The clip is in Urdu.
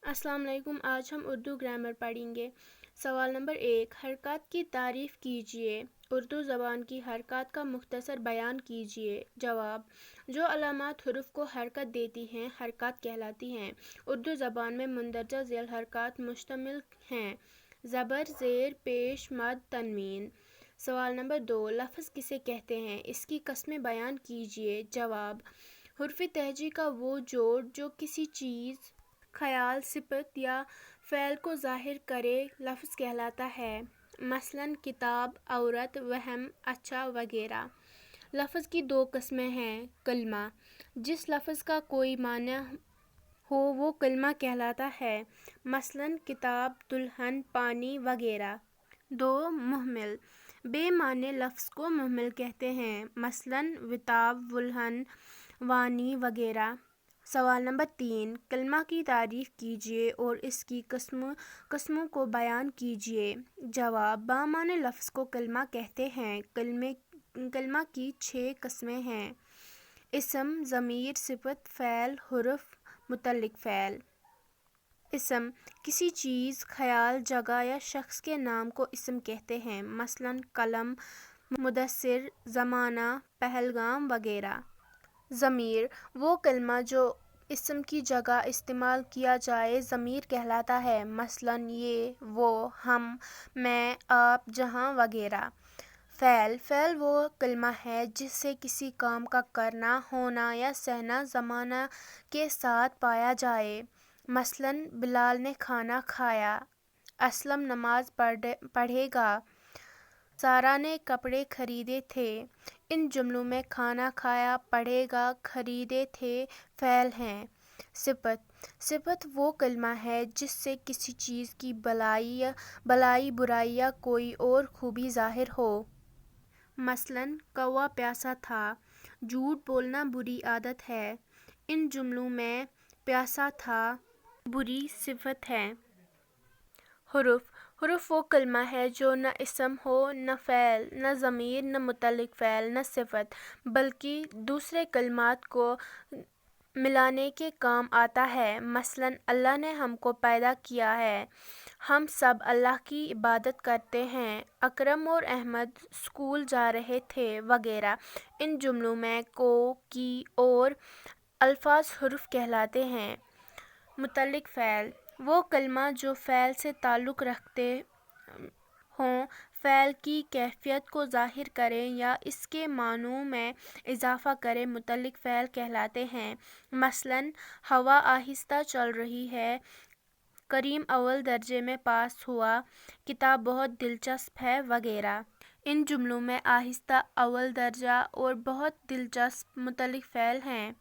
السلام علیکم۔ آج ہم اردو گرامر پڑھیں گے۔ سوال نمبر 1، حرکات کی تعریف کیجیے۔ اردو زبان کی حرکات کا مختصر بیان کیجیے۔ جواب: جو علامات حروف کو حرکت دیتی ہیں حرکات کہلاتی ہیں۔ اردو زبان میں مندرجہ ذیل حرکات مشتمل ہیں: زبر، زیر، پیش، مد، تنوین۔ سوال نمبر 2، لفظ کسے کہتے ہیں؟ اس کی قسمیں بیان کیجیے۔ جواب: حرف تہجی کا وہ جوڑ جو کسی چیز، خیال، صفت یا فعل کو ظاہر کرے لفظ کہلاتا ہے۔ مثلاً کتاب، عورت، وہم، اچھا وغیرہ۔ لفظ کی 2 قسمیں ہیں: کلمہ، جس لفظ کا کوئی معنی ہو وہ کلمہ کہلاتا ہے، مثلاً کتاب، دلہن، پانی وغیرہ۔ 2، مہمل، بے معنی لفظ کو مہمل کہتے ہیں، مثلاً وطاب، ولہن، وانی وغیرہ۔ سوال نمبر 3، کلمہ کی تعریف کیجیے اور اس کی قسموں کو بیان کیجیے۔ جواب: بامعنی لفظ کو کلمہ کہتے ہیں۔ کلمہ کی 6 قسمیں ہیں: اسم، ضمیر، صفت، فعل، حرف، متعلق فعل۔ اسم، کسی چیز، خیال، جگہ یا شخص کے نام کو اسم کہتے ہیں، مثلاً قلم، مدثر، زمانہ، پہلگام وغیرہ۔ ضمیر، وہ کلمہ جو اسم کی جگہ استعمال کیا جائے ضمیر کہلاتا ہے، مثلاً یہ، وہ، ہم، میں، آپ، جہاں وغیرہ۔ فعل وہ کلمہ ہے جس سے کسی کام کا کرنا، ہونا یا سہنا زمانہ کے ساتھ پایا جائے، مثلاً بلال نے کھانا کھایا، اسلم نماز پڑھے گا، سارہ نے کپڑے خریدے تھے۔ ان جملوں میں کھانا کھایا، پڑھے گا، خریدے تھے فعل ہیں۔ صفت وہ کلمہ ہے جس سے کسی چیز کی بلائی، برائی یا کوئی اور خوبی ظاہر ہو، مثلاً کوا پیاسا تھا، جھوٹ بولنا بری عادت ہے۔ ان جملوں میں پیاسا تھا بری صفت ہے۔ حرف وہ کلمہ ہے جو نہ اسم ہو، نہ فعل، نہ ضمیر، نہ متعلق فعل، نہ صفت، بلکہ دوسرے کلمات کو ملانے کے کام آتا ہے، مثلاً اللہ نے ہم کو پیدا کیا ہے، ہم سب اللہ کی عبادت کرتے ہیں، اکرم اور احمد اسکول جا رہے تھے وغیرہ۔ ان جملوں میں کو، کی اور الفاظ حروف کہلاتے ہیں۔ متعلق فعل، وہ کلمہ جو فعل سے تعلق رکھتے ہوں، فعل کی کیفیت کو ظاہر کریں یا اس کے معنوں میں اضافہ کریں، متعلق فعل کہلاتے ہیں، مثلاً ہوا آہستہ چل رہی ہے، کریم اول درجے میں پاس ہوا، کتاب بہت دلچسپ ہے وغیرہ۔ ان جملوں میں آہستہ، اول درجہ اور بہت دلچسپ متعلق فعل ہیں۔